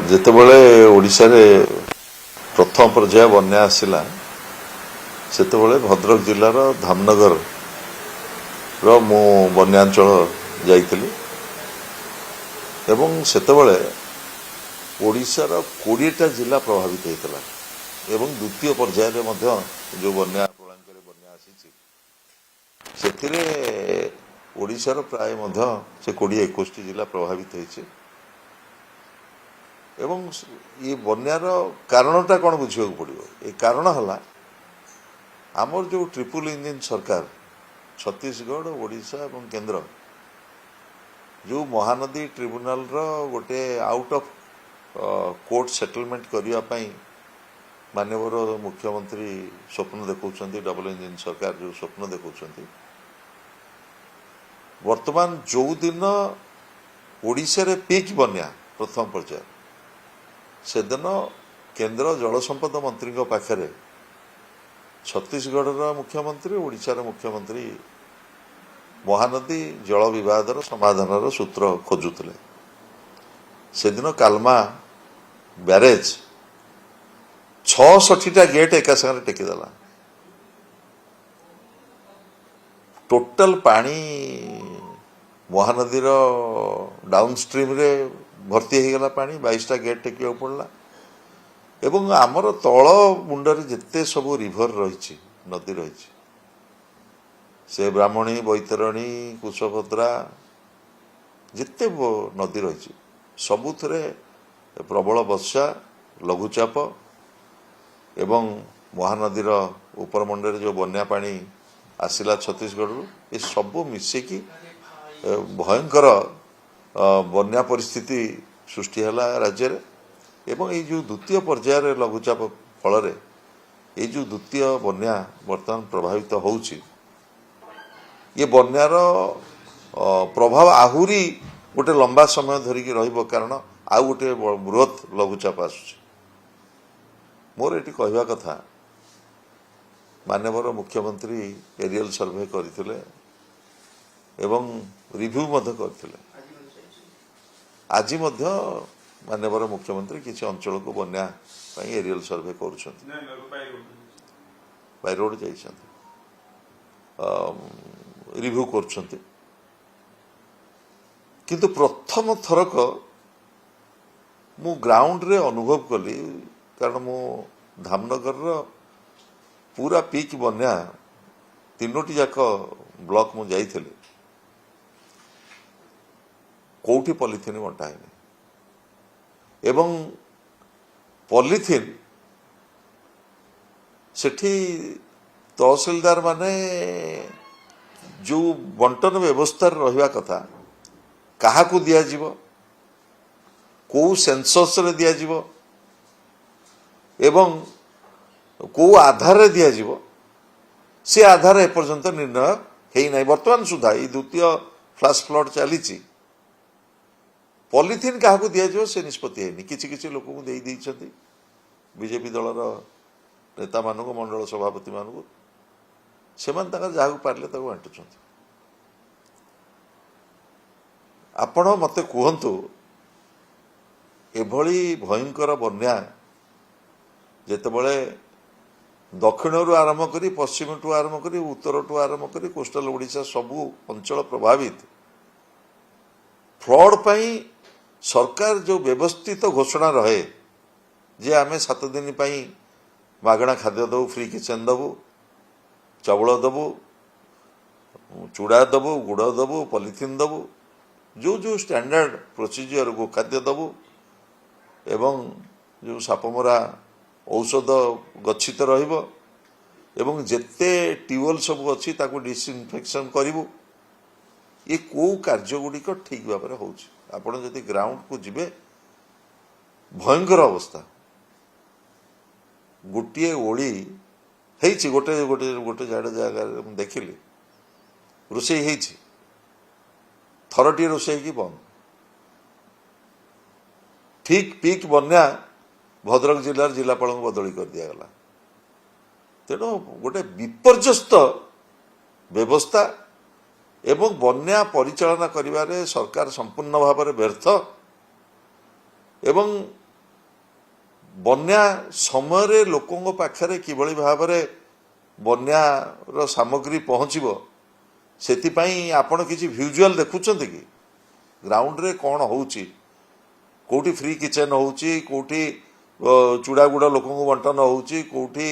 ଯେତେବେଳେ ଓଡ଼ିଶାରେ ପ୍ରଥମ ପର୍ଯ୍ୟାୟ ବନ୍ୟା ଆସିଲା ସେତେବେଳେ ଭଦ୍ରକ ଜିଲ୍ଲାର ଧାମନଗରର ମୁଁ ବନ୍ୟାଞ୍ଚଳ ଯାଇଥିଲି ଏବଂ ସେତେବେଳେ ଓଡ଼ିଶାର 20ଟା ଜିଲ୍ଲା ପ୍ରଭାବିତ ହୋଇଥିଲା ଏବଂ ଦ୍ୱିତୀୟ ପର୍ଯ୍ୟାୟରେ ମଧ୍ୟ ଯେଉଁ ବନ୍ୟା ପ୍ରଳୟଙ୍କରୀ ବନ୍ୟା ଆସିଛି ସେଥିରେ ଓଡ଼ିଶାର ପ୍ରାୟ ମଧ୍ୟ ସେ 20-21ଟି ଜିଲ୍ଲା ପ୍ରଭାବିତ ହୋଇଛି ଏବଂ ये बन्यार कारणटा कौन बुझा पड़ो ये कारण है आमर जो ट्रिपल इंजिन सरकार छत्तीसगढ़ ओडिशा और केंद्र जो महानदी ट्रिब्यूनल गोटे आउट ऑफ कोर्ट सेटलमेंट करने माननीय मुख्यमंत्री स्वप्न देखा डबल इंजिन सरकार जो स्वप्न देखा वर्तमान जो दिन ओडिशा रे पीक बन्या प्रथम पर्याय से दिन केंद्र जल संपद मंत्री पाखरे छत्तीसगढ़ मुख्यमंत्री ओडिशार मुख्यमंत्री महानदी जल विवादर समाधान सूत्र खोजुले से दिन कालमा ब्यारेज 66टा गेट एका संगे टेकीदेला टोटल पानी महानदीर डाउनस्ट्रीम रे भर्ती हो गला पानी 22टा गेट टेकिया पड़ला एवं आमर तल मुंडरे जिते सब रिभर रही नदी रही से ब्राह्मणी बैतरणी कुशभद्रा जिते नदी रही सबुथरे प्रबल वर्षा लघुचाप एवं महानदीर उपरमंडल जो बन्या पानी आसिला छत्तीसगढ़ ये सब मिसेकी भयंकर बन्या परिस्थिति सृष्टि है राज्य रे एवं ये जो द्वितीय पर्यायर लघुचाप फल ये जो द्वितीय बन्या वर्तमान प्रभावित होउची ये बन्यार प्रभाव आहुरी गोटे लंबा समय धरिकी रहिबो कारण आउ गोटे बृहत लघुचाप आसुची मोर एटी कहवा कथा माननीय मुख्यमंत्री एरियल सर्वे करथिले एवं रिव्यू मध्य करथिले आज माननीय मुख्यमंत्री किसी अंचल को बन्या एरियल सर्वे कर रोड रिव्यू कर किंतु प्रथम थरक मु ग्राउंड रे अनुभव कली कारण मु धामनगर पूरा पीक बन्या 3टी जाक ब्लॉक मु जाइथिली कोठी पॉलिथिन बंटा है एवं पॉलिथिन सेठी तहसीलदार माने जो बंटन व्यवस्था रहिबा कथा काहाकू दिया जीवो को सेंसस रे दिया जीवो एवं को आधार रे दिया जीवो से आधार एपर्यंत निर्णय हेई नै वर्तमान सुधा ये द्वितीय फ्लैश फ्लड चली पॉलिथिन क्या दिज्व से निष्पत्ति है किसी लोक बीजेपी दलर नेता मान मंडल सभापति मान से जहाँ पारे बांटुं आपण मत कहतु एभली भयंकर बन्या जितेबले दक्षिण आरंभ कर पश्चिम टू आरंभ कर उत्तर टू आरंभ कर कोस्टल ओडिशा सबू अंचल प्रभावित फ्लड पाई सरकार जो व्यवस्थित घोषणा रहे जे आमे 7 दिन पाई मागणा खाद्य दबू फ्री किचन दबू चावल दबू चूड़ा दबू गुड़ दबू पॉलिथिन दबू जो जो स्टैंडर्ड प्रोसीजर गो खाद्य दबू एवं जो सापमरा औषध गच्छित रहिबो एवं जेते ट्यूबवेल सब अच्छी ताको डिसइनफेक्शन करिवो ये को कार्य गुड़िक ठीक भाव में हो आपण जदि ग्राउंड को जिबे भयंकर अवस्था गोटे ओली गोटे गोटे गोटे जगह देखिली रोषे थरटी रोषे की बंद ठीक पीक बन्या भद्रक जिलार जिलापाल बदली कर दिगला तेणु गोटे विपर्यस्त व्यवस्था एवं बन्या परिचालना करिबारे सरकार संपूर्ण भाव में व्यर्थ एवं ବନ୍ୟା ସମୟରେ ଲୋକଙ୍କ ପାଖରେ କିଭଳି ଭାବରେ ବନ୍ୟାର ସାମଗ୍ରୀ ପହଞ୍ଚିବ ସେଥିପାଇଁ ଆପଣ କିଛି ଭିଜୁଆଲ ଦେଖୁଛନ୍ତି କି? ଗ୍ରାଉଣ୍ଡରେ କ'ଣ ହେଉଛି, କେଉଁଠି ଫ୍ରି କିଚେନ୍ ହେଉଛି, କେଉଁଠି ଚୁଡ଼ା ଗୁଡ଼ ଲୋକଙ୍କୁ ବଣ୍ଟନ ହେଉଛି, କେଉଁଠି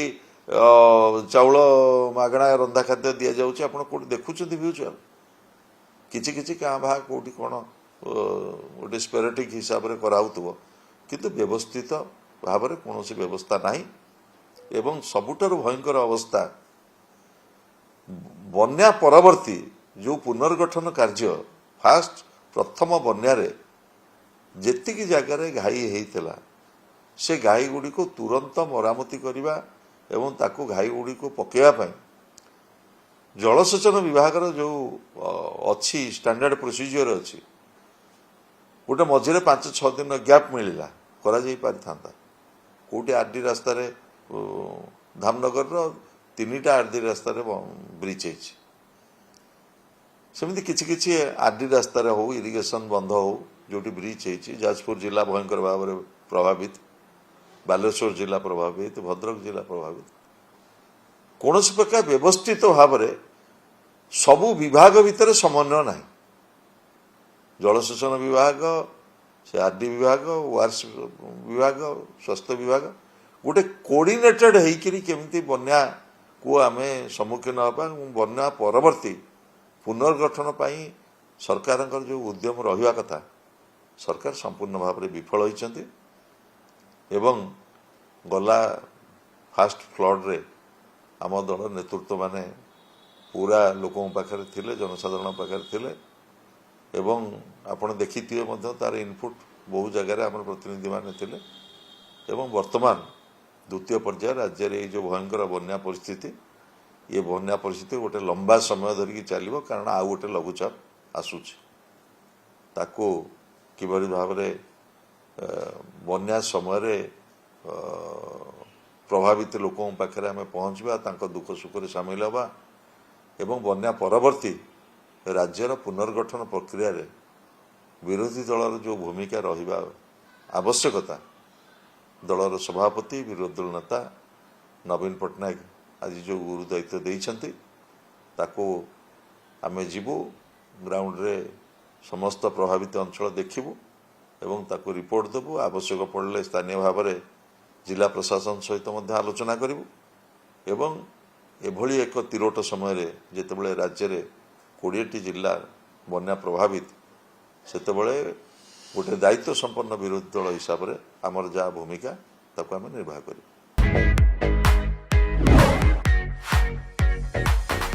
ଚାଉଳ ମାଗଣା ରନ୍ଧା ଖାଦ୍ୟ ଦିଆଯାଉଛି, ଆପଣ କେଉଁଠି ଦେଖୁଛନ୍ତି ଭିଜୁଆଲ? କିଛି କିଛି କାଁ ଭାଁ କେଉଁଠି କ'ଣ ଗୋଟେ ସ୍ପେରେଟିକ୍ ହିସାବରେ କରାହେଉଥିବ, କିନ୍ତୁ ବ୍ୟବସ୍ଥିତ ଭାବରେ କୌଣସି ବ୍ୟବସ୍ଥା ନାହିଁ। ଏବଂ ସବୁଠାରୁ ଭୟଙ୍କର ଅବସ୍ଥା, ବନ୍ୟା ପରବର୍ତ୍ତୀ ଯେଉଁ ପୁନର୍ଗଠନ କାର୍ଯ୍ୟ, ପ୍ରଥମ ବନ୍ୟାରେ ଯେତିକି ଜାଗାରେ ଘାଇ ହେଇଥିଲା ସେ ଘାଇ ଗୁଡ଼ିକୁ ତୁରନ୍ତ ମରାମତି କରିବା ଏବଂ ତାକୁ ଘାଇ ଗୁଡ଼ିକୁ ପକାଇବା ପାଇଁ ଜଳସେଚନ ବିଭାଗର ଯେଉଁ ଅଛି ଷ୍ଟାଣ୍ଡାର୍ଡ ପ୍ରୋସିଜିଓର ଅଛି, ଗୋଟେ ମଝିରେ 5-6 ଦିନ ଗ୍ୟାପ୍ ମିଳିଲା, କରାଯାଇ ପାରିଥାନ୍ତା। କେଉଁଠି ଆର୍ଡି ରାସ୍ତାରେ ଧାମନଗରର 3ଟା ଆର୍ଡି ରାସ୍ତାରେ ବ୍ରିଚ୍ ହେଇଛି, ସେମିତି କିଛି କିଛି ଆର୍ଡି ରାସ୍ତାରେ ହଉ, ଇରିଗେସନ ବନ୍ଧ ହଉ, ଯେଉଁଠି ବ୍ରିଚ୍ ହେଇଛି। ଯାଜପୁର ଜିଲ୍ଲା ଭୟଙ୍କର ଭାବରେ ପ୍ରଭାବିତ, ବାଲେଶ୍ୱର ଜିଲ୍ଲା ପ୍ରଭାବିତ, ଭଦ୍ରକ ଜିଲ୍ଲା ପ୍ରଭାବିତ। କୌଣସି ପ୍ରକାର ବ୍ୟବସ୍ଥିତ ଭାବରେ ସବୁ ବିଭାଗ ଭିତରେ ସମନ୍ୱୟ ନାହିଁ। ଜଳସେଚନ ବିଭାଗ, ସେ ଆର୍ଡି ବିଭାଗ, ୱାର୍କସ ବିଭାଗ, ସ୍ୱାସ୍ଥ୍ୟ ବିଭାଗ ଗୋଟେ କୋର୍ଡିନେଟେଡ୍ ହେଇକିରି କେମିତି ବନ୍ୟାକୁ ଆମେ ସମ୍ମୁଖୀନ ହେବା ଏବଂ ବନ୍ୟା ପରବର୍ତ୍ତୀ ପୁନର୍ଗଠନ ପାଇଁ ସରକାରଙ୍କର ଯେଉଁ ଉଦ୍ୟମ ରହିବା କଥା, ସରକାର ସମ୍ପୂର୍ଣ୍ଣ ଭାବରେ ବିଫଳ ହୋଇଛନ୍ତି। ଏବଂ ଗଲା ଫାଷ୍ଟ ଫ୍ଲଡ଼ରେ ଆମ ଦଳ ନେତୃତ୍ୱମାନେ ପୁରା ଲୋକଙ୍କ ପାଖରେ ଥିଲେ, ଜନସାଧାରଣ ପାଖରେ ଥିଲେ। ଏବଂ ଆପଣ ଦେଖିଥିବେ ମଧ୍ୟ ତାର ଇନପୁଟ୍ ବହୁ ଜାଗାରେ ଆମର ପ୍ରତିନିଧିମାନେ ଥିଲେ। ଏବଂ ବର୍ତ୍ତମାନ ଦ୍ୱିତୀୟ ପର୍ଯ୍ୟାୟ ରାଜ୍ୟରେ ଏଇ ଯେଉଁ ଭୟଙ୍କର ବନ୍ୟା ପରିସ୍ଥିତି, ଏ ବନ୍ୟା ପରିସ୍ଥିତି ଗୋଟେ ଲମ୍ବା ସମୟ ଧରିକି ଚାଲିବ, କାରଣ ଆଉ ଗୋଟେ ଲଘୁଚାପ ଆସୁଛି। ତାକୁ କିଭଳି ଭାବରେ ବନ୍ୟା ସମୟରେ ପ୍ରଭାବିତ ଲୋକଙ୍କ ପାଖରେ ଆମେ ପହଞ୍ଚିବା, ତାଙ୍କ ଦୁଃଖ ସୁଖରେ ସାମିଲ ହେବା ଏବଂ ବନ୍ୟା ପରବର୍ତ୍ତୀ ରାଜ୍ୟର ପୁନର୍ଗଠନ ପ୍ରକ୍ରିୟାରେ ବିରୋଧୀ ଦଳର ଯେଉଁ ଭୂମିକା ରହିବା ଆବଶ୍ୟକତା, ଦଳର ସଭାପତି ବିରୋଧୀ ଦଳ ନେତା ନବୀନ ପଟ୍ଟନାୟକ ଆଜି ଯେଉଁ ଗୁରୁ ଦାୟିତ୍ୱ ଦେଇଛନ୍ତି, ତାକୁ ଆମେ ଯିବୁ, ଗ୍ରାଉଣ୍ଡରେ ସମସ୍ତ ପ୍ରଭାବିତ ଅଞ୍ଚଳ ଦେଖିବୁ ଏବଂ ତାକୁ ରିପୋର୍ଟ ଦେବୁ। ଆବଶ୍ୟକ ପଡ଼ିଲେ ସ୍ଥାନୀୟ ଭାବରେ ଜିଲ୍ଲା ପ୍ରଶାସନ ସହିତ ମଧ୍ୟ ଆଲୋଚନା କରିବୁ। ଏବଂ ଏଭଳି ଏକ ତିରୋଟ ସମୟରେ ଯେତେବେଳେ ରାଜ୍ୟରେ 20ଟି ଜିଲ୍ଲା ବନ୍ୟା ପ୍ରଭାବିତ, ସେତେବେଳେ ଗୋଟେ ଦାୟିତ୍ୱ ସମ୍ପନ୍ନ ବିରୋଧୀ ଦଳ ହିସାବରେ ଆମର ଯାହା ଭୂମିକା ତାକୁ ଆମେ ନିର୍ବାହ କରିବୁ।